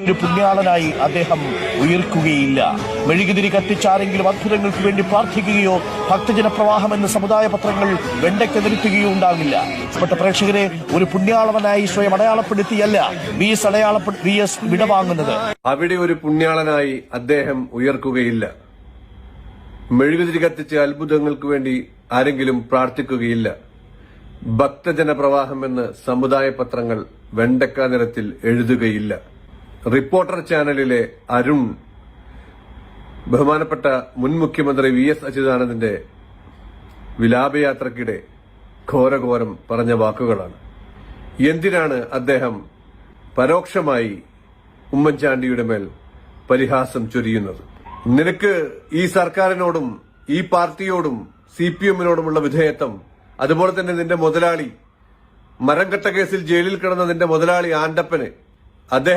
ഒരു പുണ്യാളനായി അദ്ദേഹം ഉയർക്കുകയില്ല. മെഴുകുതിരി കത്തിച്ചാരെങ്കിലും അത്ഭുതങ്ങൾക്ക് വേണ്ടി പ്രാർത്ഥിക്കുകയോ ഭക്തജന പ്രവാഹം എന്ന സമുദായ പത്രങ്ങൾ വെണ്ടയ്ക്ക് നിരത്തുകയോ ഉണ്ടാകില്ല. പ്രേക്ഷകരെ, ഒരു പുണ്യാളവനായി സ്വയം അടയാളപ്പെടുത്തിയല്ല വി എസ് വിടവാങ്ങുന്നത്. അവിടെ ഒരു പുണ്യാളനായി അദ്ദേഹം ഉയർക്കുകയില്ല. മെഴുകുതിരി കത്തിച്ച് അത്ഭുതങ്ങൾക്ക് വേണ്ടി ആരെങ്കിലും പ്രാർത്ഥിക്കുകയില്ല. ഭക്തജന പ്രവാഹം എന്ന് സമുദായ പത്രങ്ങൾ വെണ്ടക്ക നിറത്തിൽ എഴുതുകയില്ല. റിപ്പോർട്ടർ ചാനലിലെ അരുൺ ബഹുമാനപ്പെട്ട മുൻ മുഖ്യമന്ത്രി VS അച്യുതാനന്ദന്റെ വിലാപയാത്രക്കിടെ ഘോരഘോരം പറഞ്ഞ വാക്കുകളാണ്. എന്തിനാണ് അദ്ദേഹം പരോക്ഷമായി ഉമ്മൻചാണ്ടിയുടെ മേൽ പരിഹാസം ചൊരിയുന്നത്? നിനക്ക് ഈ സർക്കാരിനോടും ഈ പാർട്ടിയോടും CPM-നോടുമുള്ള വിധേയത്വം, അതുപോലെ തന്നെ നിന്റെ മുതലാളി മരംകെട്ട കേസിൽ ജയിലിൽ കിടന്ന നിന്റെ മുതലാളി ആൻഡപ്പന് അദ്ദേഹം